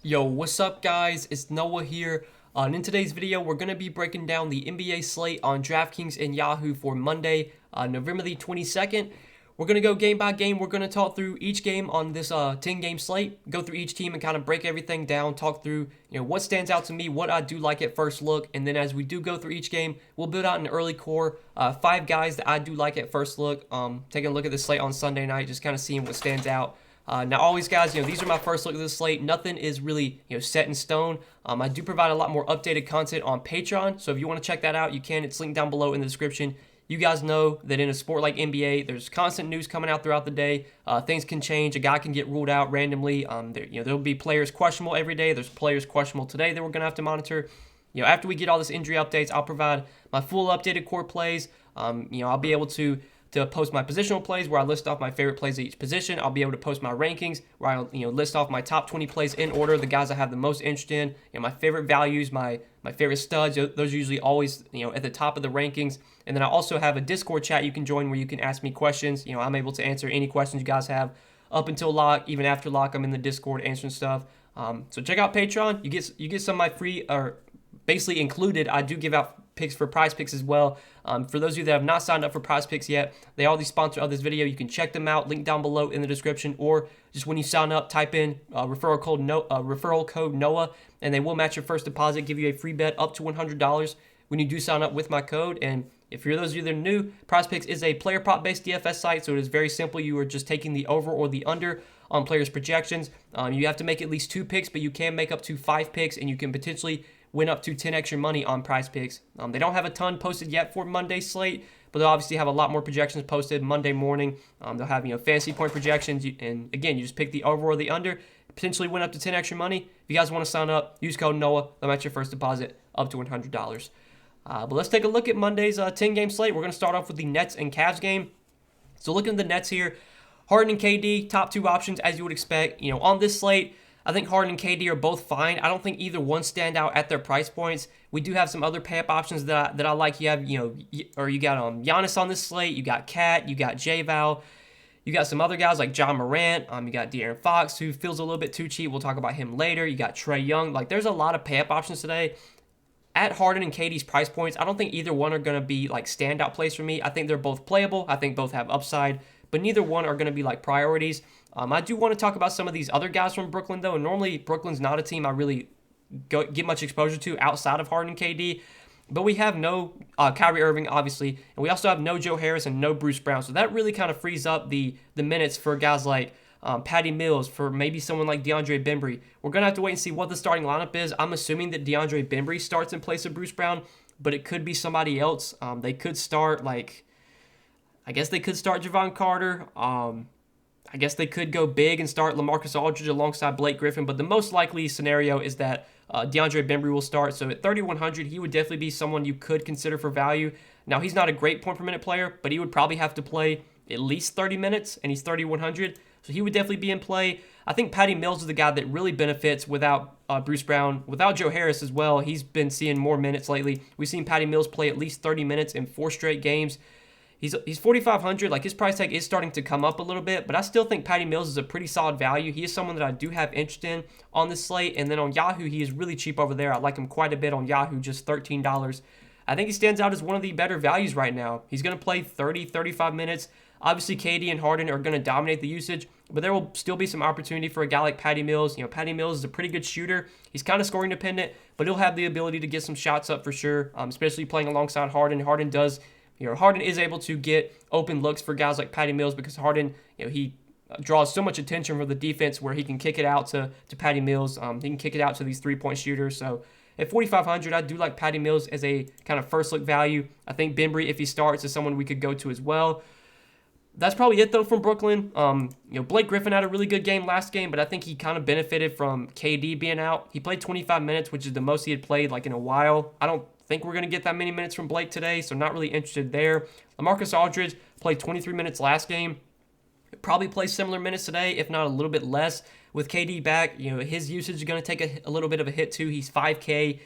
Yo, what's up guys? It's Noah here. And in today's video, we're going to be breaking down the NBA slate on Draftkings and Yahoo for Monday, November the 22nd. We're going to go game by game. We're going to talk through each game on this 10-game slate, go through each team and kind of break everything down, talk through what stands out to me, what I do like at first look, and then as we do go through each game, we'll build out an early core, 5 guys that I do like at first look, taking a look at the slate on Sunday night, just kind of seeing what stands out. Now, always, guys, these are my first look at the slate. Nothing is really, set in stone. I do provide a lot more updated content on Patreon, so if you want to check that out, you can. It's linked down below in the description. You guys know that in a sport like NBA, there's constant news coming out throughout the day. Things can change. A guy can get ruled out randomly. There'll be players questionable every day. There's players questionable today that we're gonna have to monitor. After we get all this injury updates, I'll provide my full updated core plays. I'll be able to post my positional plays where I list off my favorite plays at each position. I'll be able to post my rankings where I'll list off my top 20 plays in order, the guys I have the most interest in, my favorite values, my favorite studs. Those are usually always at the top of the rankings. And then I also have a Discord chat you can join where you can ask me questions. I'm able to answer any questions you guys have up until lock, even after lock. I'm in the Discord answering stuff. So check out Patreon. You get some of my free, or basically included, I do give out picks for Prize Picks as well. For those of you that have not signed up for Prize Picks yet, they are the sponsor of this video. You can check them out, link down below in the description, or just when you sign up, type in referral code Noah, and they will match your first deposit, give you a free bet up to $100 when you do sign up with my code. And if you're those of you that are new, Prize Picks is a player prop based DFS site, so it is very simple. You are just taking the over or the under on players' projections. You have to make at least 2 picks, but you can make up to 5 picks, and you can potentially win up to 10 extra money on Prize Picks. They don't have a ton posted yet for Monday's slate, but they'll obviously have a lot more projections posted Monday morning. They'll have fantasy point projections, and again, you just pick the over or the under, potentially win up to 10 extra money. If you guys want to sign up, use code Noah. They'll match your first deposit up to $100. But let's take a look at Monday's 10-game slate. We're going to start off with the Nets and Cavs game. So looking at the Nets here, Harden and KD, top 2 options as you would expect. On this slate, I think Harden and KD are both fine. I don't think either one stand out at their price points. We do have some other pay-up options that I like. You have, you got Giannis on this slate. You got Cat. You got J-Val. You got some other guys like John Morant. You got De'Aaron Fox, who feels a little bit too cheap. We'll talk about him later. You got Trae Young. There's a lot of pay-up options today. At Harden and KD's price points, I don't think either one are going to be standout plays for me. I think they're both playable. I think both have upside, but neither one are going to be priorities. I do want to talk about some of these other guys from Brooklyn, though. And normally, Brooklyn's not a team I really get much exposure to outside of Harden and KD. But we have no Kyrie Irving, obviously. And we also have no Joe Harris and no Bruce Brown. So that really kind of frees up the minutes for guys like Patty Mills, for maybe someone like DeAndre Bembry. We're going to have to wait and see what the starting lineup is. I'm assuming that DeAndre Bembry starts in place of Bruce Brown, but it could be somebody else. They could start, I guess they could start Javon Carter. I guess they could go big and start LaMarcus Aldridge alongside Blake Griffin, but the most likely scenario is that DeAndre Bembry will start. So at 3,100, he would definitely be someone you could consider for value. Now, he's not a great point per minute player, but he would probably have to play at least 30 minutes, and he's 3,100. So he would definitely be in play. I think Patty Mills is the guy that really benefits without Bruce Brown, without Joe Harris as well. He's been seeing more minutes lately. We've seen Patty Mills play at least 30 minutes in 4 straight games. He's 4,500. His price tag is starting to come up a little bit, but I still think Patty Mills is a pretty solid value. He is someone that I do have interest in on this slate. And then on Yahoo, he is really cheap over there. I like him quite a bit on Yahoo, just $13. I think he stands out as one of the better values right now. He's going to play 30, 35 minutes. Obviously, KD and Harden are going to dominate the usage, but there will still be some opportunity for a guy like Patty Mills. Patty Mills is a pretty good shooter. He's kind of scoring dependent, but he'll have the ability to get some shots up for sure, especially playing alongside Harden. Harden is able to get open looks for guys like Patty Mills because Harden, he draws so much attention from the defense where he can kick it out to Patty Mills. He can kick it out to these 3-point shooters. So at 4,500, I do like Patty Mills as a kind of first look value. I think Bembry, if he starts, is someone we could go to as well. That's probably it, though, from Brooklyn. Blake Griffin had a really good game last game, but I think he kind of benefited from KD being out. He played 25 minutes, which is the most he had played in a while. I don't think we're going to get that many minutes from Blake today, so not really interested there. LaMarcus Aldridge played 23 minutes last game. Probably play similar minutes today, if not a little bit less. With KD back, his usage is going to take a little bit of a hit too. He's 5K.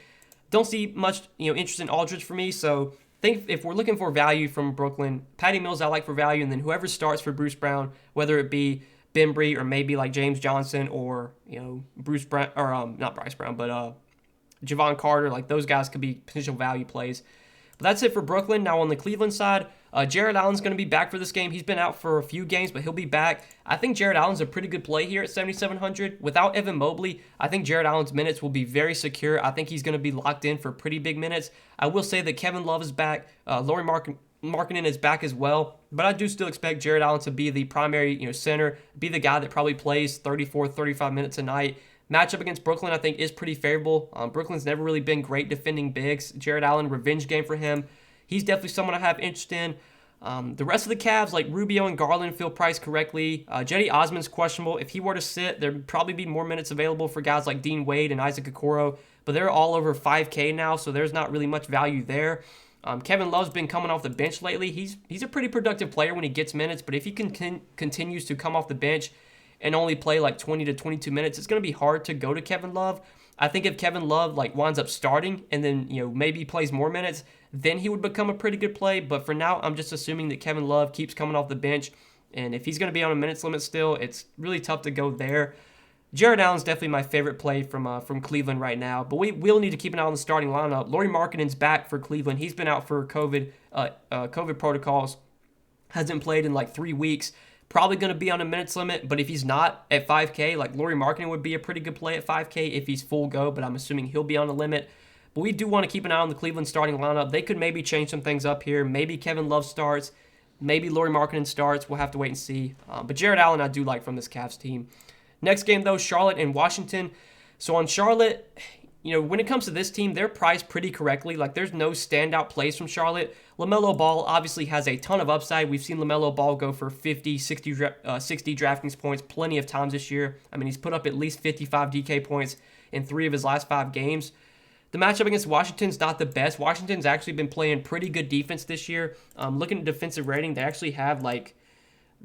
Don't see much, interest in Aldridge for me, so think if we're looking for value from Brooklyn, Patty Mills I like for value, and then whoever starts for Bruce Brown, whether it be Bembry or maybe like James Johnson or, Bruce Brown, or not Bryce Brown, but Javon Carter. Like those guys could be potential value plays. But that's it for Brooklyn. Now on the Cleveland side, Jared Allen's going to be back for this game. He's been out for a few games, but he'll be back. I think Jared Allen's a pretty good play here at 7,700. Without Evan Mobley, I think Jared Allen's minutes will be very secure. I think he's going to be locked in for pretty big minutes. I will say that Kevin Love is back. Lauri Markkanen is back as well, but I do still expect Jared Allen to be the primary, center, be the guy that probably plays 34, 35 minutes a night. Matchup against Brooklyn, I think, is pretty favorable. Brooklyn's never really been great defending bigs. Jared Allen, revenge game for him. He's definitely someone I have interest in. The rest of the Cavs, like Rubio and Garland, feel priced correctly. Cedi Osman's questionable. If he were to sit, there'd probably be more minutes available for guys like Dean Wade and Isaac Okoro, but they're all over 5K now, so there's not really much value there. Kevin Love's been coming off the bench lately. He's a pretty productive player when he gets minutes, but if he continues to come off the bench and only play like 20 to 22 minutes, it's going to be hard to go to Kevin Love. I think if Kevin Love winds up starting and then maybe plays more minutes, then he would become a pretty good play. But for now, I'm just assuming that Kevin Love keeps coming off the bench, and if he's going to be on a minutes limit still, it's really tough to go there. Jared Allen's definitely my favorite play from Cleveland right now, but we will need to keep an eye on the starting lineup. Lauri Markkanen's back for Cleveland. He's been out for COVID protocols, hasn't played in like 3 weeks. Probably going to be on a minutes limit, but if he's not at 5K, like Lauri Markkanen would be a pretty good play at 5K if he's full go, but I'm assuming he'll be on a limit. But we do want to keep an eye on the Cleveland starting lineup. They could maybe change some things up here. Maybe Kevin Love starts. Maybe Lauri Markkanen starts. We'll have to wait and see. But Jared Allen I do like from this Cavs team. Next game, though, Charlotte and Washington. So on Charlotte, when it comes to this team, they're priced pretty correctly. Like, there's no standout plays from Charlotte. LaMelo Ball obviously has a ton of upside. We've seen LaMelo Ball go for 50, 60 DraftKings points plenty of times this year. I mean, he's put up at least 55 DK points in 3 of his last 5 games. The matchup against Washington's not the best. Washington's actually been playing pretty good defense this year. Looking at defensive rating, they actually have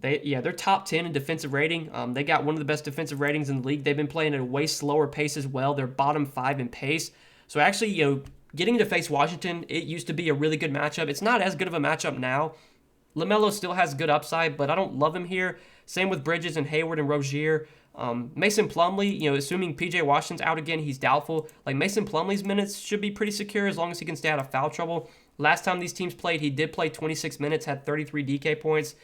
they're top 10 in defensive rating. They got one of the best defensive ratings in the league. They've been playing at a way slower pace as well. They're bottom 5 in pace. So actually, getting to face Washington, it used to be a really good matchup. It's not as good of a matchup now. LaMelo still has good upside, but I don't love him here. Same with Bridges and Hayward and Rozier. Mason Plumlee, assuming PJ Washington's out again, he's doubtful. Like, Mason Plumlee's minutes should be pretty secure as long as he can stay out of foul trouble. Last time these teams played, he did play 26 minutes, had 33 DK points.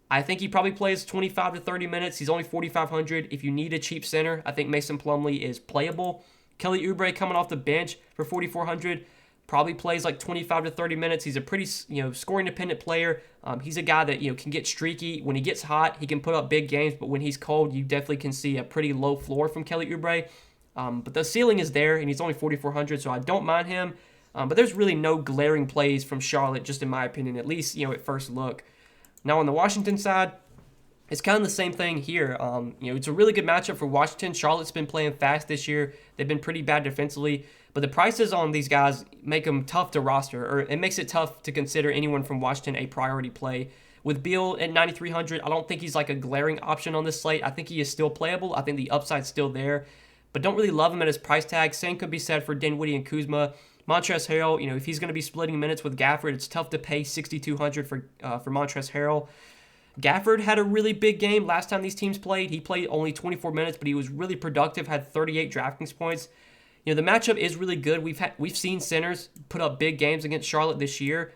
I think he probably plays 25 to 30 minutes. He's only 4,500. If you need a cheap center, I think Mason Plumlee is playable. Kelly Oubre coming off the bench for 4,400. Probably plays like 25 to 30 minutes. He's a pretty, scoring-dependent player. He's a guy that, can get streaky. When he gets hot, he can put up big games, but when he's cold, you definitely can see a pretty low floor from Kelly Oubre. But the ceiling is there, and he's only 4,400, so I don't mind him. But there's really no glaring plays from Charlotte, just in my opinion, at least, at first look. Now, on the Washington side, it's kind of the same thing here. It's a really good matchup for Washington. Charlotte's been playing fast this year. They've been pretty bad defensively. But the prices on these guys make them tough to roster, or it makes it tough to consider anyone from Washington a priority play. With Beal at 9,300, I don't think he's like a glaring option on this slate. I think he is still playable. I think the upside's still there. But don't really love him at his price tag. Same could be said for Dinwiddie and Kuzma. Montrezl Harrell, if he's going to be splitting minutes with Gafford, it's tough to pay 6,200 for Montrezl Harrell. Gafford had a really big game last time these teams played. He played only 24 minutes, but he was really productive, had 38 DraftKings points. The matchup is really good. We've seen centers put up big games against Charlotte this year.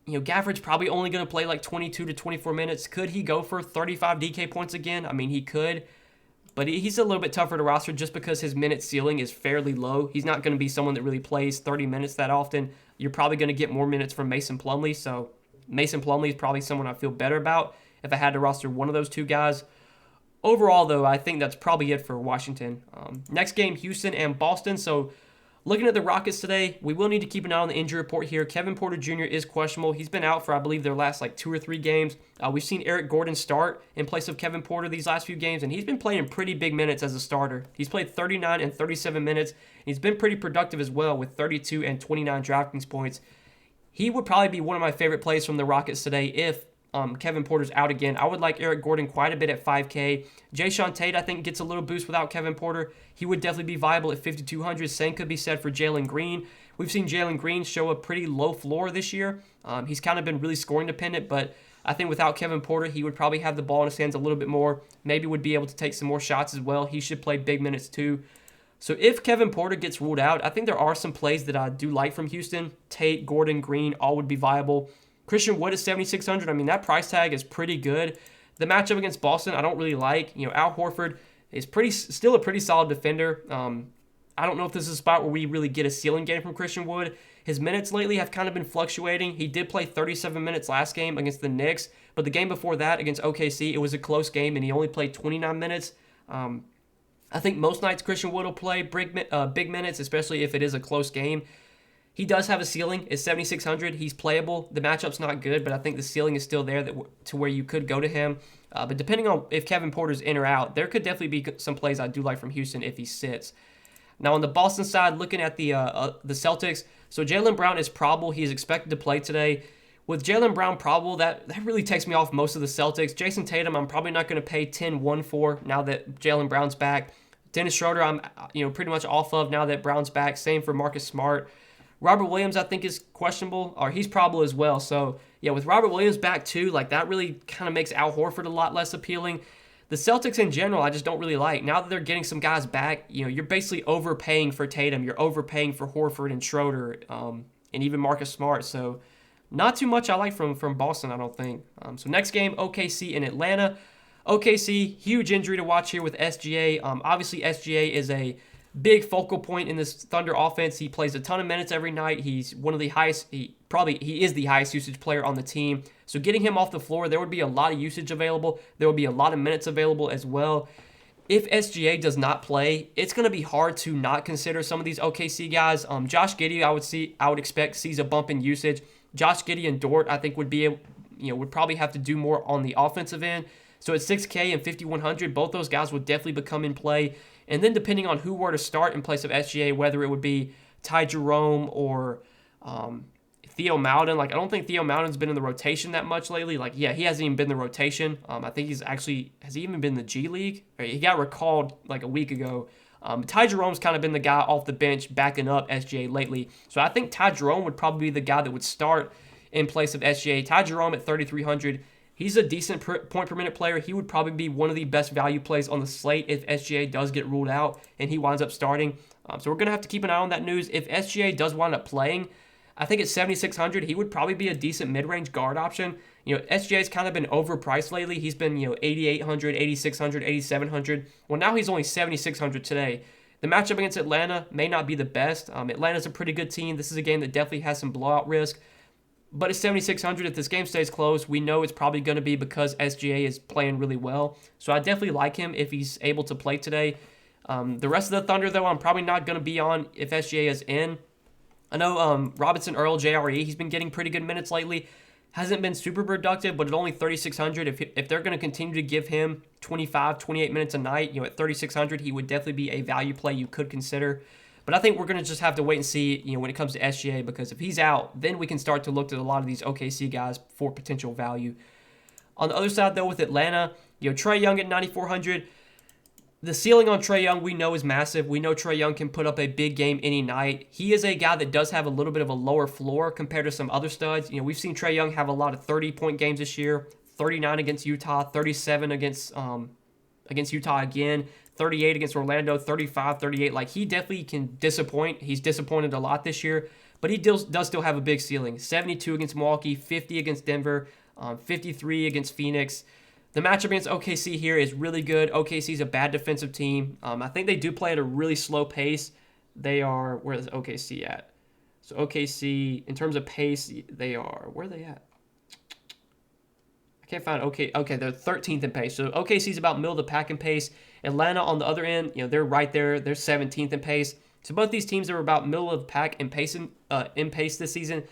Gafford's probably only going to play like 22 to 24 minutes. Could he go for 35 DK points again? I mean, he could. But he's a little bit tougher to roster just because his minute ceiling is fairly low. He's not going to be someone that really plays 30 minutes that often. You're probably going to get more minutes from Mason Plumlee. So Mason Plumlee is probably someone I feel better about if I had to roster one of those two guys. Overall, though, I think that's probably it for Washington. Next game, Houston and Boston. So looking at the Rockets today, we will need to keep an eye on the injury report here. Kevin Porter Jr. is questionable. He's been out for, I believe, their last 2 or 3 games. We've seen Eric Gordon start in place of Kevin Porter these last few games, and he's been playing pretty big minutes as a starter. He's played 39 and 37 minutes, and he's been pretty productive as well with 32 and 29 DraftKings points. He would probably be one of my favorite plays from the Rockets today if Kevin Porter's out again. I would like Eric Gordon quite a bit at 5K. Jayshawn Tate, I think, gets a little boost without Kevin Porter. He would definitely be viable at 5,200. Same could be said for Jalen Green. We've seen Jalen Green show a pretty low floor this year. He's kind of been really scoring dependent, but I think without Kevin Porter, he would probably have the ball in his hands a little bit more. Maybe would be able to take some more shots as well. He should play big minutes too. So if Kevin Porter gets ruled out, I think there are some plays that I do like from Houston. Tate, Gordon, Green, all would be viable. Christian Wood is 7,600. I mean, that price tag is pretty good. The matchup against Boston, I don't really like. Al Horford is still a pretty solid defender. I don't know if this is a spot where we really get a ceiling game from Christian Wood. His minutes lately have kind of been fluctuating. He did play 37 minutes last game against the Knicks, but the game before that against OKC, it was a close game, and he only played 29 minutes. I think most nights Christian Wood will play big minutes, especially if it is a close game. He does have a ceiling. It's 7,600. He's playable. The matchup's not good, but I think the ceiling is still there to where you could go to him. But depending on if Kevin Porter's in or out, there could definitely be some plays I do like from Houston if he sits. Now on the Boston side, looking at the Celtics, so Jaylen Brown is probable. He is expected to play today. With Jaylen Brown probable, that really takes me off most of the Celtics. Jason Tatum, I'm probably not going to pay 10-1 for now that Jaylen Brown's back. Dennis Schroeder, I'm pretty much off of now that Brown's back. Same for Marcus Smart. Robert Williams, I think, is questionable, or he's probable as well. So, yeah, with Robert Williams back too, like that really kind of makes Al Horford a lot less appealing. The Celtics in general, I just don't really like. Now that they're getting some guys back, you're basically overpaying for Tatum. You're overpaying for Horford and Schroeder, and even Marcus Smart. So, not too much I like from Boston, I don't think. So, next game, OKC in Atlanta. OKC, huge injury to watch here with SGA. Obviously, SGA is a big focal point in this Thunder offense. He plays a ton of minutes every night. He's one of the highest, he is the highest usage player on the team. So getting him off the floor, there would be a lot of usage available. There would be a lot of minutes available as well. If SGA does not play, it's going to be hard to not consider some of these OKC guys. Josh Giddey, I would expect sees a bump in usage. Josh Giddey and Dort, I think would probably have to do more on the offensive end. So at 6K and 5,100, both those guys would definitely become in play. And then depending on who were to start in place of SGA, whether it would be Ty Jerome or Theo Maledon. Like, I don't think Theo Maledon's been in the rotation that much lately. Like, yeah, he hasn't even been in the rotation. I think has he even been in the G League? He got recalled like a week ago. Ty Jerome's kind of been the guy off the bench backing up SGA lately. So I think Ty Jerome would probably be the guy that would start in place of SGA. Ty Jerome at 3,300. He's a decent point per minute player. He would probably be one of the best value plays on the slate if SGA does get ruled out and he winds up starting. So we're going to have to keep an eye on that news. If SGA does wind up playing, I think at 7,600, he would probably be a decent mid-range guard option. SGA's kind of been overpriced lately. He's been, 8,800, 8,600, 8,700. Well, now he's only 7,600 today. The matchup against Atlanta may not be the best. Atlanta's a pretty good team. This is a game that definitely has some blowout risk. But at 7,600, if this game stays close, we know it's probably going to be because SGA is playing really well. So I definitely like him if he's able to play today. The rest of the Thunder, though, I'm probably not going to be on if SGA is in. I know Robinson Earl, JRE, he's been getting pretty good minutes lately. Hasn't been super productive, but at only 3,600, if they're going to continue to give him 25, 28 minutes a night, at 3,600, he would definitely be a value play you could consider. But I think we're going to just have to wait and see, when it comes to SGA, because if he's out, then we can start to look at a lot of these OKC guys for potential value. On the other side, though, with Atlanta, Trae Young at 9,400. The ceiling on Trae Young we know is massive. We know Trae Young can put up a big game any night. He is a guy that does have a little bit of a lower floor compared to some other studs. We've seen Trae Young have a lot of 30-point games this year, 39 against Utah, 37 against Utah again, 38 against Orlando, 35, 38. Like, he definitely can disappoint. He's disappointed a lot this year, but he does still have a big ceiling. 72 against Milwaukee, 50 against Denver, 53 against Phoenix. The matchup against OKC here is really good. OKC's a bad defensive team. I think they do play at a really slow pace. Where is OKC at? So OKC, in terms of pace, where are they at? I can't find okay, they're 13th in pace. So OKC's about middle of the pack in pace. Atlanta on the other end, they're right there. They're 17th in pace. So both these teams are about middle of the pack in pace this season.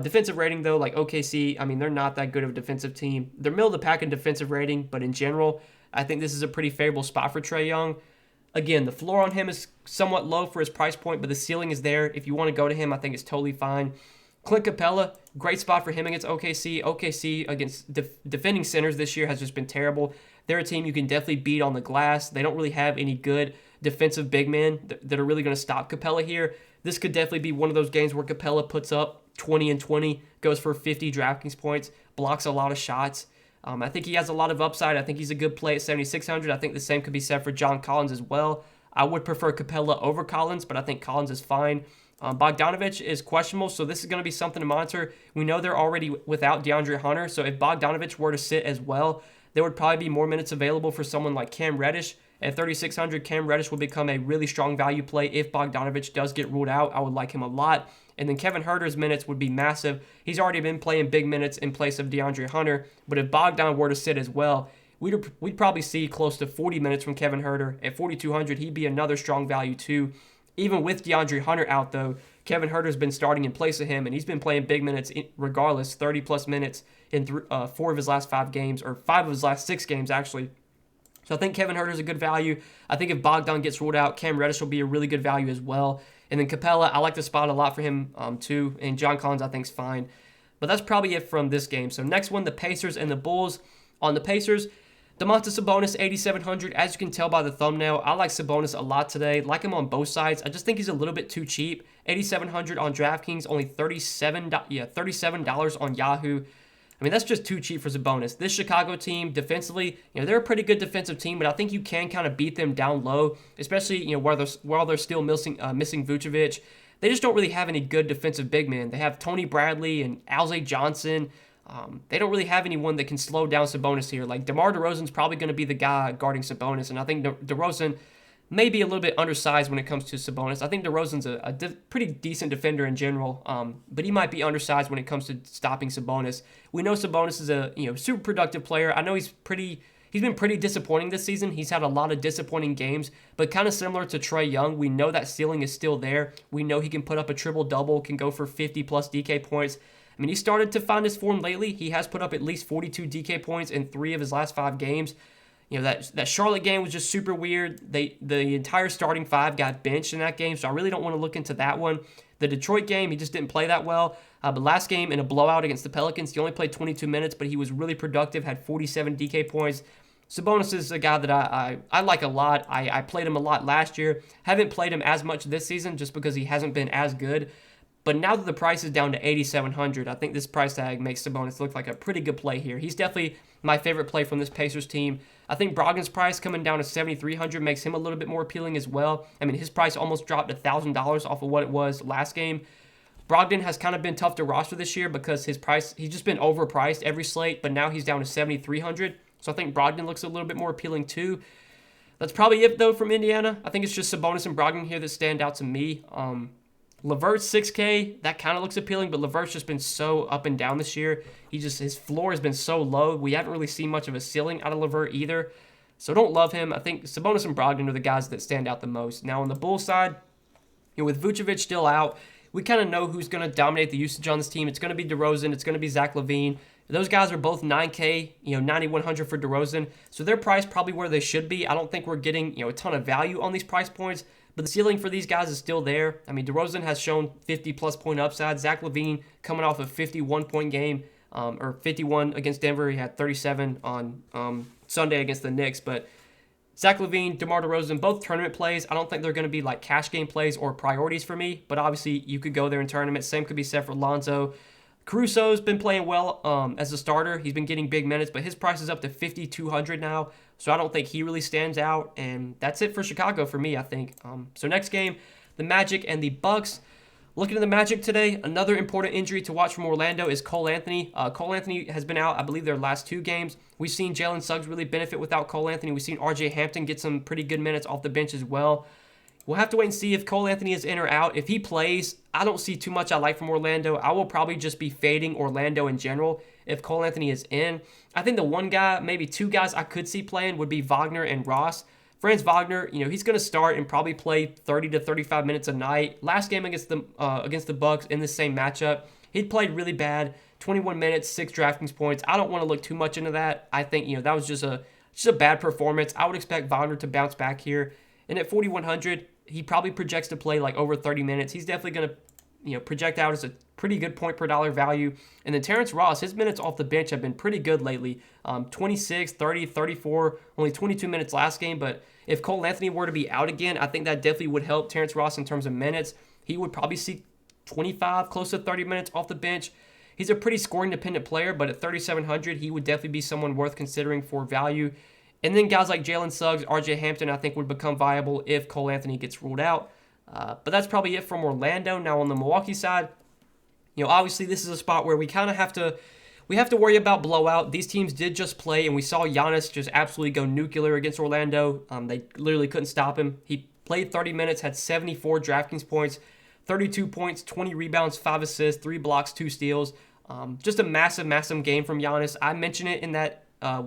Defensive rating, though, like OKC, they're not that good of a defensive team. They're middle of the pack in defensive rating, but in general, I think this is a pretty favorable spot for Trae Young. Again, the floor on him is somewhat low for his price point, but the ceiling is there. If you want to go to him, I think it's totally fine. Clint Capella, great spot for him against OKC. OKC against defending centers this year has just been terrible. They're a team you can definitely beat on the glass. They don't really have any good defensive big men that are really going to stop Capella here. This could definitely be one of those games where Capella puts up 20 and 20, goes for 50 Draftkings points, blocks a lot of shots. I think he has a lot of upside. I think he's a good play at 7,600. I think the same could be said for John Collins as well. I would prefer Capella over Collins, but I think Collins is fine. Bogdanovic is questionable, so this is going to be something to monitor. We know they're already without DeAndre Hunter, so if Bogdanovic were to sit as well, there would probably be more minutes available for someone like Cam Reddish. At 3,600, Cam Reddish will become a really strong value play if Bogdanovic does get ruled out. I would like him a lot. And then Kevin Huerter's minutes would be massive. He's already been playing big minutes in place of DeAndre Hunter, but if Bogdan were to sit as well, we'd probably see close to 40 minutes from Kevin Huerter. At 4,200, he'd be another strong value too. Even with DeAndre Hunter out, though, Kevin Huerter's been starting in place of him, and he's been playing big minutes regardless, 30-plus minutes in 4 of his last 5 games, or 5 of his last 6 games, actually. So I think Kevin Huerter's a good value. I think if Bogdan gets ruled out, Cam Reddish will be a really good value as well. And then Capella, I like the spot a lot for him too. And John Collins, I think, is fine. But that's probably it from this game. So next one, the Pacers and the Bulls. On the Pacers, Domantas Sabonis, 8,700. As you can tell by the thumbnail, I like Sabonis a lot today. Like him on both sides. I just think he's a little bit too cheap. 8,700 on Draftkings, only $37 on Yahoo. I mean, that's just too cheap for Sabonis. This Chicago team, defensively, they're a pretty good defensive team, but I think you can kind of beat them down low, especially, while they're still missing Vucevic. They just don't really have any good defensive big men. They have Tony Bradley and Alze Johnson. They don't really have anyone that can slow down Sabonis here. Like, DeMar DeRozan's probably going to be the guy guarding Sabonis, and I think DeRozan may be a little bit undersized when it comes to Sabonis. I think DeRozan's a pretty decent defender in general, but he might be undersized when it comes to stopping Sabonis. We know Sabonis is a super productive player. I know he's been pretty disappointing this season. He's had a lot of disappointing games, but kind of similar to Trae Young, we know that ceiling is still there. We know he can put up a triple-double, can go for 50-plus DK points. I mean, he started to find his form lately. He has put up at least 42 DK points in 3 of his last 5 games. That Charlotte game was just super weird. The entire starting 5 got benched in that game, so I really don't want to look into that one. The Detroit game, he just didn't play that well. But last game, in a blowout against the Pelicans, he only played 22 minutes, but he was really productive, had 47 DK points. Sabonis is a guy that I like a lot. I played him a lot last year. Haven't played him as much this season just because he hasn't been as good. But now that the price is down to 8,700, I think this price tag makes Sabonis look like a pretty good play here. He's definitely my favorite play from this Pacers team. I think Brogdon's price coming down to 7,300 makes him a little bit more appealing as well. I mean, his price almost dropped $1,000 off of what it was last game. Brogdon has kind of been tough to roster this year because he's just been overpriced every slate, but now he's down to 7,300. So I think Brogdon looks a little bit more appealing too. That's probably it, though, from Indiana. I think it's just Sabonis and Brogdon here that stand out to me. LeVert's 6K, that kind of looks appealing, but LeVert's just been so up and down this year. His floor has been so low. We haven't really seen much of a ceiling out of LeVert either. So don't love him. I think Sabonis and Brogdon are the guys that stand out the most. Now on the Bulls side, with Vucevic still out, we kind of know who's going to dominate the usage on this team. It's going to be DeRozan. It's going to be Zach LaVine. Those guys are both 9K, 9,100 for DeRozan. So their price probably where they should be. I don't think we're getting, a ton of value on these price points. But the ceiling for these guys is still there. I mean, DeRozan has shown 50-plus point upside. Zach LaVine coming off a 51-point game, or 51 against Denver. He had 37 on Sunday against the Knicks. But Zach LaVine, DeMar DeRozan, both tournament plays. I don't think they're going to be like cash game plays or priorities for me. But obviously, you could go there in tournaments. Same could be said for Lonzo. Caruso's been playing well as a starter. He's been getting big minutes, but his price is up to 5,200 now. So I don't think he really stands out. And that's it for Chicago for me, I think. So next game, the Magic and the Bucks. Looking at the Magic today, another important injury to watch from Orlando is Cole Anthony. Cole Anthony has been out, I believe, their last 2 games. We've seen Jalen Suggs really benefit without Cole Anthony. We've seen RJ Hampton get some pretty good minutes off the bench as well. We'll have to wait and see if Cole Anthony is in or out. If he plays, I don't see too much I like from Orlando. I will probably just be fading Orlando in general if Cole Anthony is in. I think the one guy, maybe 2 guys I could see playing would be Wagner and Ross. Franz Wagner, he's going to start and probably play 30 to 35 minutes a night. Last game against the Bucks in the same matchup, he played really bad. 21 minutes, 6 Draftkings points. I don't want to look too much into that. I think that was just a bad performance. I would expect Wagner to bounce back here. And at 4,100, he probably projects to play like over 30 minutes. He's definitely going to project out as a pretty good point per dollar value. And then Terrence Ross, his minutes off the bench have been pretty good lately. 26, 30, 34, only 22 minutes last game. But if Cole Anthony were to be out again, I think that definitely would help Terrence Ross in terms of minutes. He would probably see 25, close to 30 minutes off the bench. He's a pretty scoring-dependent player, but at 3,700, he would definitely be someone worth considering for value. And then guys like Jalen Suggs, RJ Hampton, I think would become viable if Cole Anthony gets ruled out. But that's probably it from Orlando. Now on the Milwaukee side, obviously this is a spot where we kind of have to worry about blowout. These teams did just play, and we saw Giannis just absolutely go nuclear against Orlando. They literally couldn't stop him. He played 30 minutes, had 74 DraftKings points, 32 points, 20 rebounds, 5 assists, 3 blocks, 2 steals. Just a massive, massive game from Giannis. I mentioned it in that I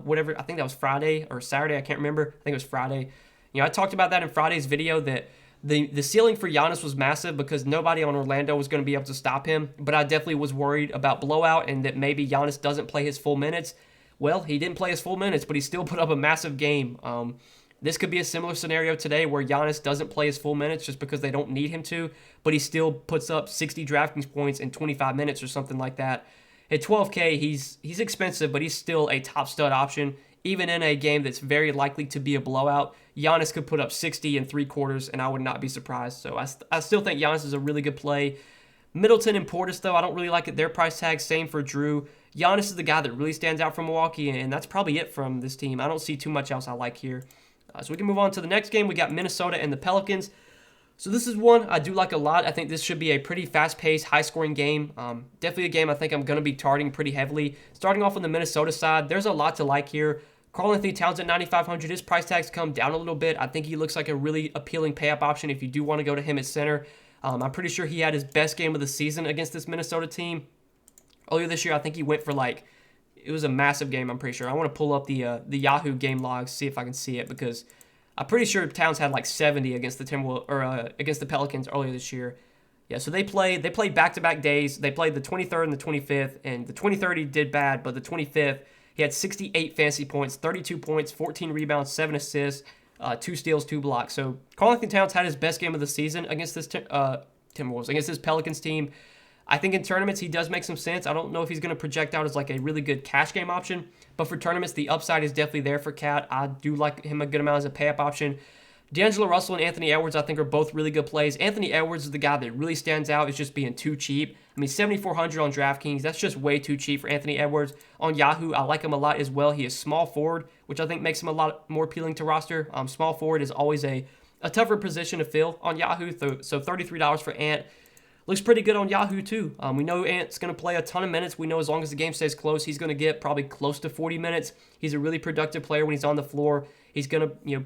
think that was Friday or Saturday. I can't remember. I think it was Friday. I talked about that in Friday's video that the ceiling for Giannis was massive because nobody on Orlando was going to be able to stop him. But I definitely was worried about blowout and that maybe Giannis doesn't play his full minutes. Well, he didn't play his full minutes, but he still put up a massive game. This could be a similar scenario today where Giannis doesn't play his full minutes just because they don't need him to, but he still puts up 60 DraftKings points in 25 minutes or something like that. At 12K, he's expensive, but he's still a top stud option. Even in a game that's very likely to be a blowout, Giannis could put up 60 in 3 quarters, and I would not be surprised. So I still think Giannis is a really good play. Middleton and Portis, though, I don't really like it. Their price tag, same for Drew. Giannis is the guy that really stands out from Milwaukee, and that's probably it from this team. I don't see too much else I like here. So we can move on to the next game. We got Minnesota and the Pelicans. So this is one I do like a lot. I think this should be a pretty fast-paced, high-scoring game. Definitely a game I think I'm going to be targeting pretty heavily. Starting off on the Minnesota side, there's a lot to like here. Karl-Anthony Towns at 9,500. His price tag's come down a little bit. I think he looks like a really appealing pay-up option if you do want to go to him at center. I'm pretty sure he had his best game of the season against this Minnesota team. Earlier this year, I think he went for it was a massive game, I'm pretty sure. I want to pull up the Yahoo game logs, see if I can see it, because I'm pretty sure Towns had 70 against the against the Pelicans earlier this year. Yeah, so they played back-to-back days. They played the 23rd and the 25th, and the 23rd he did bad, but the 25th he had 68 fantasy points, 32 points, 14 rebounds, 7 assists, 2 steals, 2 blocks. So Karl-Anthony Towns had his best game of the season against this Timberwolves, against this Pelicans team. I think in tournaments he does make some sense. I don't know if he's going to project out as a really good cash game option, but for tournaments the upside is definitely there for Cat. I do like him a good amount as a pay-up option. D'Angelo Russell and Anthony Edwards I think are both really good plays. Anthony Edwards is the guy that really stands out as just being too cheap. I mean, 7,400 on DraftKings, that's just way too cheap for Anthony Edwards. On Yahoo, I like him a lot as well. He is small forward, which I think makes him a lot more appealing to roster. Small forward is always a tougher position to fill on Yahoo, so $33 for Ant. Looks pretty good on Yahoo, too. We know Ant's going to play a ton of minutes. We know as long as the game stays close, he's going to get probably close to 40 minutes. He's a really productive player when he's on the floor. He's going to,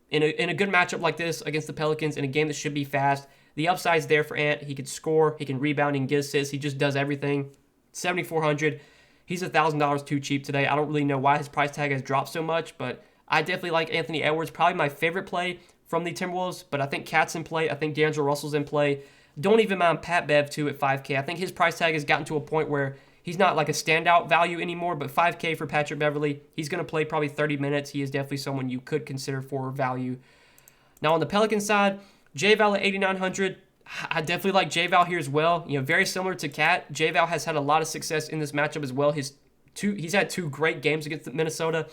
in a good matchup like this against the Pelicans, in a game that should be fast, the upside's there for Ant. He can score, he can rebound, he can get assists. He just does everything. 7,400. He's $1,000 too cheap today. I don't really know why his price tag has dropped so much, but I definitely like Anthony Edwards. Probably my favorite play from the Timberwolves, but I think Cat's in play. I think D'Angelo Russell's in play. Don't even mind Pat Bev, too, at 5K. I think his price tag has gotten to a point where he's not like a standout value anymore, but 5K for Patrick Beverley. He's going to play probably 30 minutes. He is definitely someone you could consider for value. Now, on the Pelicans side, J-Val at 8,900. I definitely like J-Val here as well. Very similar to Cat. J-Val has had a lot of success in this matchup as well. He's had 2 great games against Minnesota.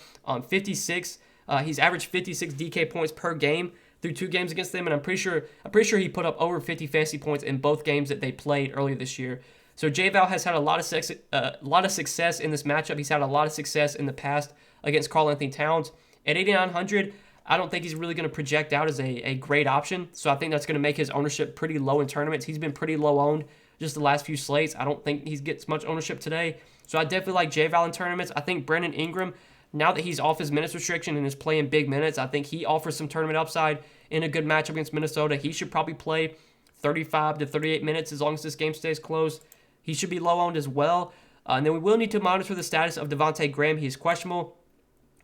56. He's averaged 56 DK points per game through 2 games against them, and I'm pretty sure he put up over 50 fantasy points in both games that they played earlier this year. So J-Val has had a lot of success in this matchup. He's had a lot of success in the past against Karl-Anthony Towns. At 8,900, I don't think he's really going to project out as a great option, so I think that's going to make his ownership pretty low in tournaments. He's been pretty low owned just the last few slates. I don't think he gets much ownership today, so I definitely like J-Val in tournaments. I think Brandon Ingram, now that he's off his minutes restriction and is playing big minutes, I think he offers some tournament upside in a good matchup against Minnesota. He should probably play 35 to 38 minutes as long as this game stays close. He should be low owned as well. And then we will need to monitor the status of Devontae Graham. He's questionable.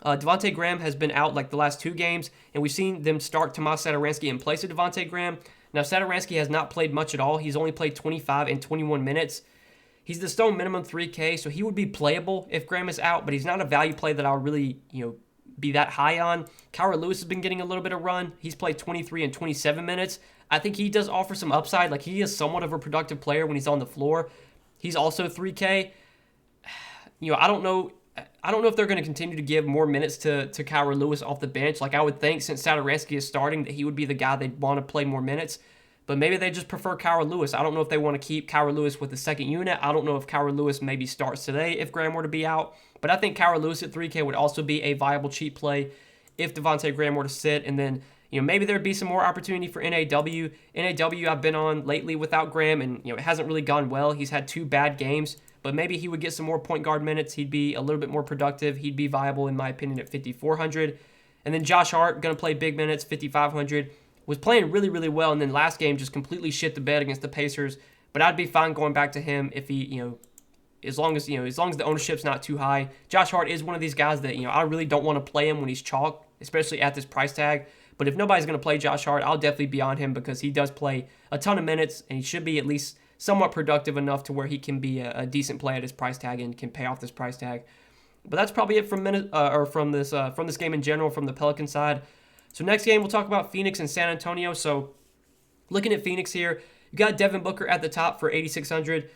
Devontae Graham has been out the last 2 games, and we've seen them start Tomas Satoransky in place of Devontae Graham. Now, Satoransky has not played much at all. He's only played 25 and 21 minutes. He's the stone minimum 3K, so he would be playable if Graham is out, but he's not a value play that I would really, be that high on. Kira Lewis has been getting a little bit of run. He's played 23 and 27 minutes. I think he does offer some upside. He is somewhat of a productive player when he's on the floor. He's also 3K. I don't know if they're going to continue to give more minutes to Kira Lewis off the bench. I would think since Satoransky is starting that he would be the guy they'd want to play more minutes. but maybe they just prefer Kira Lewis. I don't know if they want to keep Kira Lewis with the second unit. I don't know if Kira Lewis maybe starts today if Graham were to be out. But I think Kira Lewis at 3K would also be a viable cheap play if Devontae Graham were to sit. And then, maybe there'd be some more opportunity for NAW. NAW I've been on lately without Graham, and, it hasn't really gone well. He's had 2 bad games, but maybe he would get some more point guard minutes. He'd be a little bit more productive. He'd be viable, in my opinion, at 5,400. And then Josh Hart, going to play big minutes, 5,500. Was playing really, really well, and then last game just completely shit the bed against the Pacers. But I'd be fine going back to him if he, as long as the ownership's not too high. Josh Hart is one of these guys that, I really don't want to play him when he's chalk, especially at this price tag. But if nobody's going to play Josh Hart, I'll definitely be on him because he does play a ton of minutes, and he should be at least somewhat productive enough to where he can be a decent play at his price tag and can pay off this price tag. But that's probably it from this game in general from the Pelican side. So next game, we'll talk about Phoenix and San Antonio. So looking at Phoenix here, you got Devin Booker at the top for 8,600.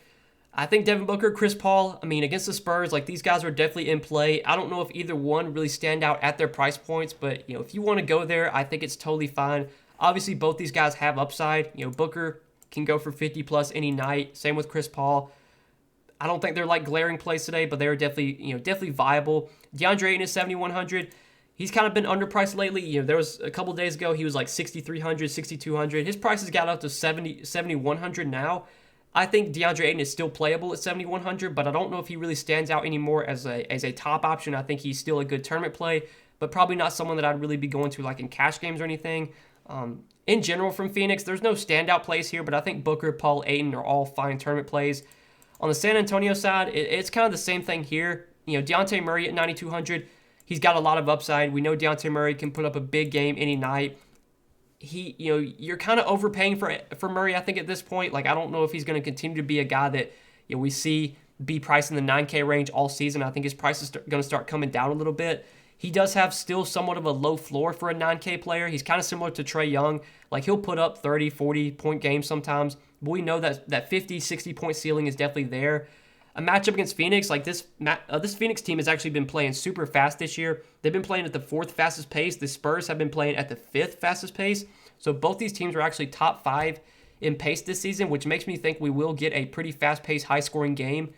I think Devin Booker, Chris Paul, against the Spurs, these guys are definitely in play. I don't know if either one really stand out at their price points, but, if you want to go there, I think it's totally fine. Obviously, both these guys have upside. Booker can go for 50 plus any night. Same with Chris Paul. I don't think they're glaring plays today, but they're definitely viable. DeAndre Ayton is 7,100. He's kind of been underpriced lately. There was a couple days ago, he was 6,300, 6,200. His price has got up to 7,100 now. I think DeAndre Ayton is still playable at 7,100, but I don't know if he really stands out anymore as a top option. I think he's still a good tournament play, but probably not someone that I'd really be going to in cash games or anything. In general from Phoenix, there's no standout plays here, but I think Booker, Paul, Ayton are all fine tournament plays. On the San Antonio side, it's kind of the same thing here. Dejounte Murray at 9,200. He's got a lot of upside. We know Dejounte Murray can put up a big game any night. You're kind of overpaying for Murray, I think, at this point. I don't know if he's going to continue to be a guy that we see be priced in the 9K range all season. I think his price is going to start coming down a little bit. He does have still somewhat of a low floor for a 9K player. He's kind of similar to Trae Young. He'll put up 30, 40-point games sometimes. But we know that 50, 60-point ceiling is definitely there. A matchup against Phoenix, this Phoenix team has actually been playing super fast this year. They've been playing at the 4th fastest pace. The Spurs have been playing at the 5th fastest pace. So both these teams are actually top 5 in pace this season, which makes me think we will get a pretty fast-paced, high-scoring game.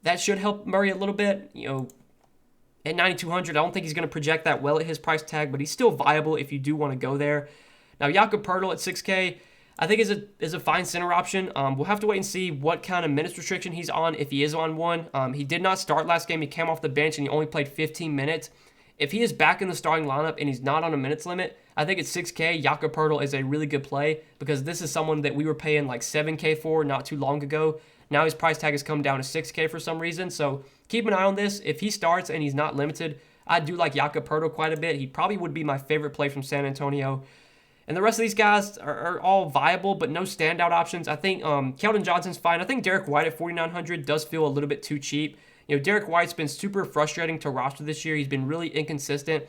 That should help Murray a little bit. At 9,200, I don't think he's going to project that well at his price tag, but he's still viable if you do want to go there. Now, Jakob Poeltl at 6K, I think is a fine center option. We'll have to wait and see what kind of minutes restriction he's on, if he is on one. He did not start last game. He came off the bench, and he only played 15 minutes. If he is back in the starting lineup and he's not on a minutes limit, I think at 6K, Jakob Poeltl is a really good play because this is someone that we were paying 7K for not too long ago. Now his price tag has come down to 6K for some reason, so keep an eye on this. If he starts and he's not limited, I do like Jakob Poeltl quite a bit. He probably would be my favorite play from San Antonio. And the rest of these guys are all viable, but no standout options. I think Keldon Johnson's fine. I think Derek White at 4,900 does feel a little bit too cheap. Derek White's been super frustrating to roster this year. He's been really inconsistent.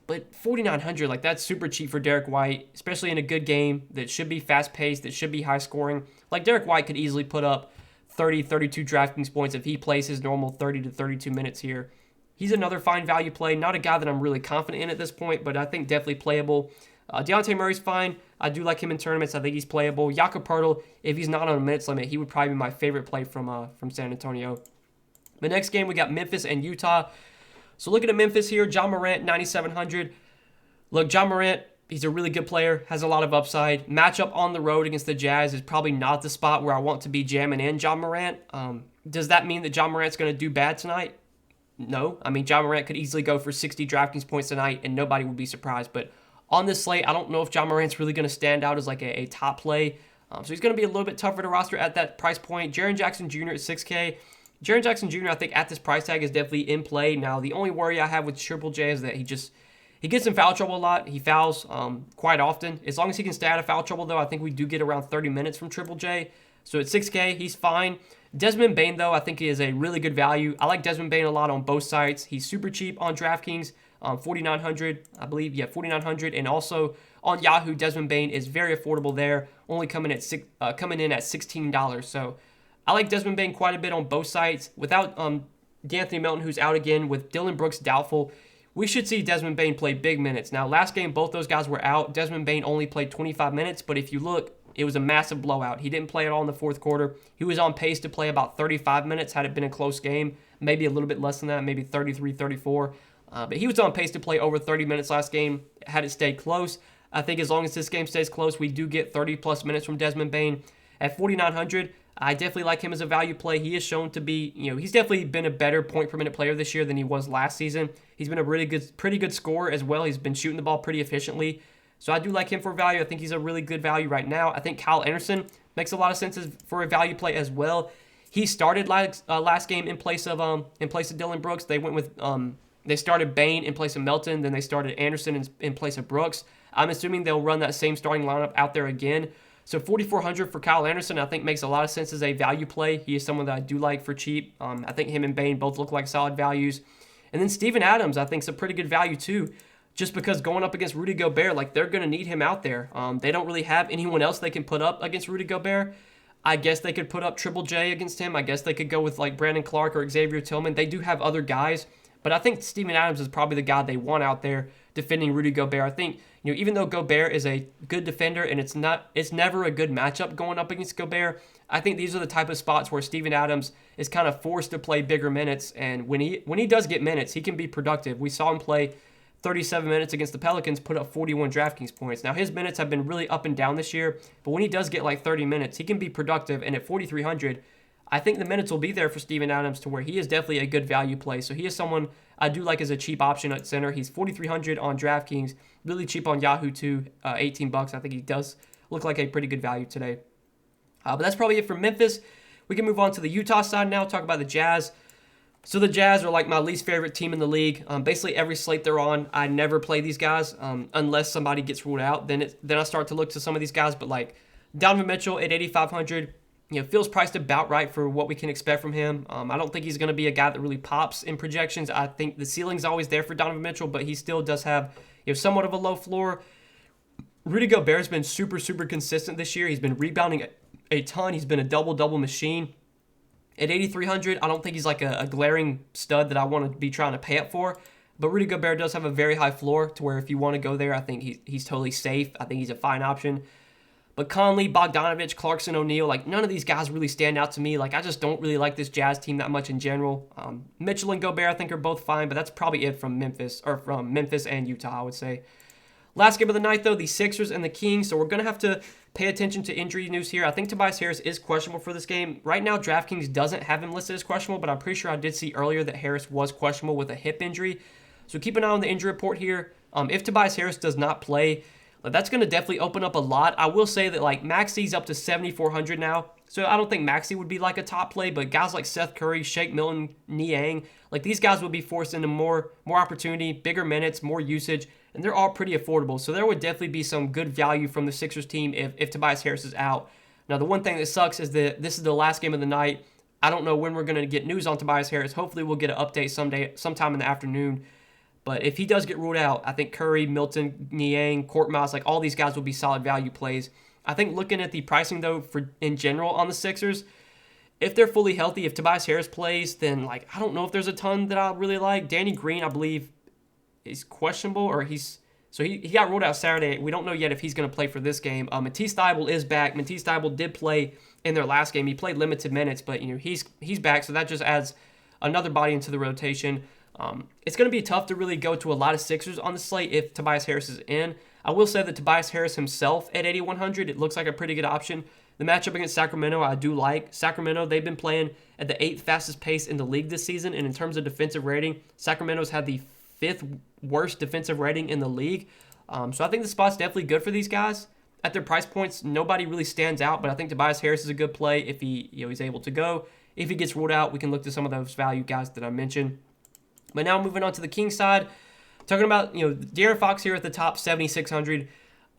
But 4,900, that's super cheap for Derek White, especially in a good game that should be fast-paced, that should be high-scoring. Derek White could easily put up 30, 32 DraftKings points if he plays his normal 30 to 32 minutes here. He's another fine value play. Not a guy that I'm really confident in at this point, but I think definitely playable. Dejounte Murray's fine. I do like him in tournaments. I think he's playable. Jakob Poeltl, if he's not on a minutes limit, he would probably be my favorite play from San Antonio. The next game, we got Memphis and Utah. So looking at Memphis here, John Morant, 9,700. Look, John Morant, he's a really good player, has a lot of upside. Matchup on the road against the Jazz is probably not the spot where I want to be jamming in John Morant. Does that mean that John Morant's going to do bad tonight? No. John Morant could easily go for 60 DraftKings points tonight, and nobody would be surprised. But on this slate, I don't know if John Morant's really going to stand out as a top play. So he's going to be a little bit tougher to roster at that price point. Jaren Jackson Jr. at 6K. Jaren Jackson Jr., I think, at this price tag is definitely in play. Now, the only worry I have with Triple J is that he gets in foul trouble a lot. He fouls quite often. As long as he can stay out of foul trouble, though, I think we do get around 30 minutes from Triple J. So at 6K, he's fine. Desmond Bane, though, I think he is a really good value. I like Desmond Bane a lot on both sides. He's super cheap on DraftKings, 4,900, I believe. Yeah, 4,900. And also on Yahoo, Desmond Bane is very affordable there, only coming in at $16. So I like Desmond Bane quite a bit on both sides. Without D'Anthony Melton, who's out again, with Dylan Brooks doubtful, we should see Desmond Bane play big minutes. Now, last game, both those guys were out. Desmond Bane only played 25 minutes, but if you look, It was a massive blowout. He didn't play at all in the fourth quarter. He was on pace to play about 35 minutes had it been a close game, maybe a little bit less than that, maybe 33, 34. But he was on pace to play over 30 minutes last game had it stayed close. I think as long as this game stays close, we do get 30-plus minutes from Desmond Bane. At 4,900, I definitely like him as a value play. He is shown to be, he's definitely been a better point-per-minute player this year than he was last season. He's been a pretty good scorer as well. He's been shooting the ball pretty efficiently. So I do like him for value. I think he's a really good value right now. I think Kyle Anderson makes a lot of sense for a value play as well. He started last game in place of Dylan Brooks. They went with they started Bane in place of Melton. Then they started Anderson in place of Brooks. I'm assuming they'll run that same starting lineup out there again. So 4,400 for Kyle Anderson, I think makes a lot of sense as a value play. He is someone that I do like for cheap. I think him and Bane both look like solid values. And then Steven Adams, I think, is a pretty good value too, just because going up against Rudy Gobert, like they're going to need him out there. They don't really have anyone else they can put up against Rudy Gobert. I guess they could put up Triple J against him. I guess they could go with like Brandon Clark or Xavier Tillman. They do have other guys, but I think Steven Adams is probably the guy they want out there defending Rudy Gobert. I think, even though Gobert is a good defender and it's never a good matchup going up against Gobert, I think these are the type of spots where Steven Adams is kind of forced to play bigger minutes, and when he does get minutes, he can be productive. We saw him play 37 minutes against the Pelicans, put up 41 DraftKings points. Now, his minutes have been really up and down this year, but when he does get like 30 minutes, he can be productive, and at 4,300, I think the minutes will be there for Steven Adams to where he is definitely a good value play. So he is someone I do like as a cheap option at center. He's 4,300 on DraftKings, really cheap on Yahoo too, $18. I think he does look like a pretty good value today. But that's probably it for Memphis. We can move on to the Utah side now, talk about the Jazz. So the Jazz are like my least favorite team in the league. Basically every slate they're on, I never play these guys unless somebody gets ruled out. Then I start to look to some of these guys. But like Donovan Mitchell at 8,500, feels priced about right for what we can expect from him. I don't think he's going to be a guy that really pops in projections. I think the ceiling's always there for Donovan Mitchell, but he still does have somewhat of a low floor. Rudy Gobert's been super, super consistent this year. He's been rebounding a ton. He's been a double-double machine. At 8,300, I don't think he's like a glaring stud that I want to be trying to pay up for. But Rudy Gobert does have a very high floor to where if you want to go there, I think he's totally safe. I think he's a fine option. But Conley, Bogdanovich, Clarkson, O'Neal, like none of these guys really stand out to me. Like I just don't really like this Jazz team that much in general. Mitchell and Gobert I think are both fine, but that's probably it from Memphis and Utah, I would say. Last game of the night though, the Sixers and the Kings. So we're gonna have to pay attention to injury news here. I think Tobias Harris is questionable for this game. Right now, DraftKings doesn't have him listed as questionable, but I'm pretty sure I did see earlier that Harris was questionable with a hip injury. So keep an eye on the injury report here. If Tobias Harris does not play, that's going to definitely open up a lot. I will say that like Maxi's up to 7,400 now. So I don't think Maxi would be like a top play, but guys like Seth Curry, Shake Milton, Niang, like these guys would be forced into more opportunity, bigger minutes, more usage, and they're all pretty affordable. So there would definitely be some good value from the Sixers team if Tobias Harris is out. Now the one thing that sucks is that this is the last game of the night. I don't know when we're going to get news on Tobias Harris. Hopefully we'll get an update sometime in the afternoon. But if he does get ruled out, I think Curry, Milton, Niang, Korkmaz, like all these guys will be solid value plays. I think looking at the pricing, though, for in general on the Sixers, if they're fully healthy, if Tobias Harris plays, then like I don't know if there's a ton that I really like. Danny Green, I believe, is questionable, or he got ruled out Saturday. We don't know yet if he's going to play for this game. Matisse Thybulle is back. Matisse Thybulle did play in their last game. He played limited minutes, but he's back, so that just adds another body into the rotation. It's going to be tough to really go to a lot of Sixers on the slate if Tobias Harris is in. I will say that Tobias Harris himself at 8,100, it looks like a pretty good option. The matchup against Sacramento, I do like. Sacramento, they've been playing at the 8th fastest pace in the league this season, and in terms of defensive rating, Sacramento's had the 5th worst defensive rating in the league. So I think the spot's definitely good for these guys. At their price points, nobody really stands out, but I think Tobias Harris is a good play if he's able to go. If he gets ruled out, we can look to some of those value guys that I mentioned. But now moving on to the Kings side, talking about, De'Aaron Fox here at the top, 7,600.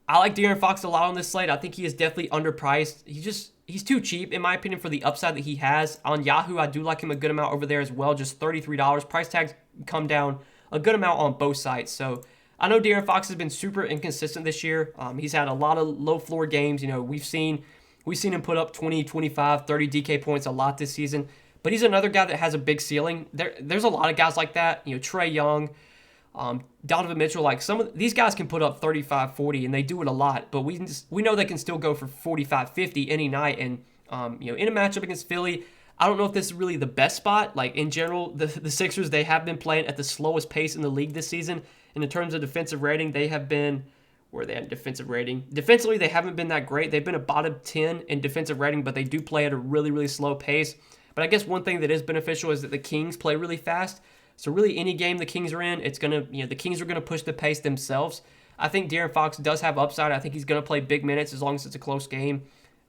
I like De'Aaron Fox a lot on this slate. I think he is definitely underpriced. He's too cheap, in my opinion, for the upside that he has. On Yahoo, I do like him a good amount over there as well, just $33. Price tags come down a good amount on both sides. So I know De'Aaron Fox has been super inconsistent this year. He's had a lot of low floor games. We've seen him put up 20, 25, 30 DK points a lot this season. But he's another guy that has a big ceiling. There's a lot of guys like that. Trae Young, Donovan Mitchell, like some of these guys can put up 35, 40, and they do it a lot, but we know they can still go for 45, 50 any night. And in a matchup against Philly, I don't know if this is really the best spot. Like in general, the Sixers, they have been playing at the slowest pace in the league this season. And in terms of defensive rating, they have been, where are they at defensive rating? Defensively, they haven't been that great. They've been a bottom 10 in defensive rating, but they do play at a really, really slow pace. But I guess one thing that is beneficial is that the Kings play really fast. So really any game the Kings are in, it's going to, the Kings are going to push the pace themselves. I think De'Aaron Fox does have upside. I think he's going to play big minutes as long as it's a close game.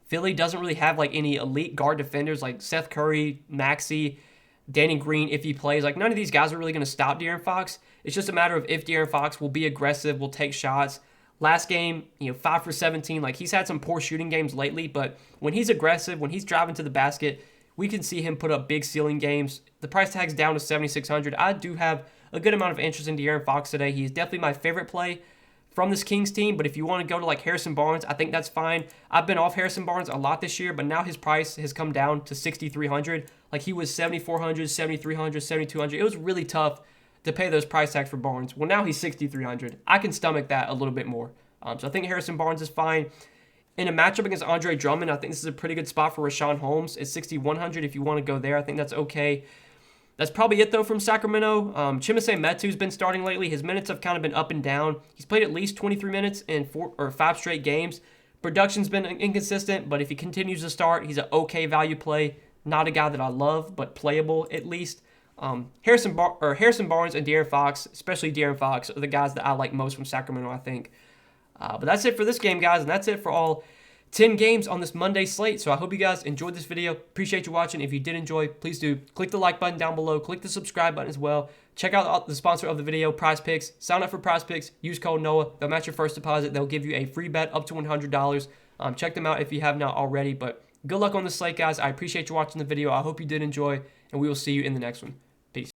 Philly doesn't really have like any elite guard defenders like Seth Curry, Maxey, Danny Green if he plays. Like none of these guys are really going to stop De'Aaron Fox. It's just a matter of if De'Aaron Fox will be aggressive, will take shots. Last game, 5 for 17. Like he's had some poor shooting games lately, but when he's aggressive, when he's driving to the basket, we can see him put up big ceiling games. The price tag's down to $7,600. I do have a good amount of interest in De'Aaron Fox today. He's definitely my favorite play from this Kings team, but if you want to go to like Harrison Barnes, I think that's fine. I've been off Harrison Barnes a lot this year, but now his price has come down to $6,300. Like he was $7,400, $7,300, $7,200. It was really tough to pay those price tags for Barnes. Well, now he's $6,300. I can stomach that a little bit more. So I think Harrison Barnes is fine. In a matchup against Andre Drummond, I think this is a pretty good spot for Rashawn Holmes at $6,100 if you want to go there. I think that's okay. That's probably it, though, from Sacramento. Chimezie Metu's been starting lately. His minutes have kind of been up and down. He's played at least 23 minutes in 4 or 5 straight games. Production's been inconsistent, but if he continues to start, he's an okay value play. Not a guy that I love, but playable at least. Harrison Barnes and De'Aaron Fox, especially De'Aaron Fox, are the guys that I like most from Sacramento, I think. But that's it for this game, guys, and that's it for all 10 games on this Monday slate. So I hope you guys enjoyed this video. Appreciate you watching. If you did enjoy, please do click the like button down below. Click the subscribe button as well. Check out the sponsor of the video, Prize Picks. Sign up for Prize Picks. Use code NOAH. They'll match your first deposit. They'll give you a free bet up to $100. Check them out if you have not already. But good luck on the slate, guys. I appreciate you watching the video. I hope you did enjoy, and we will see you in the next one. Peace.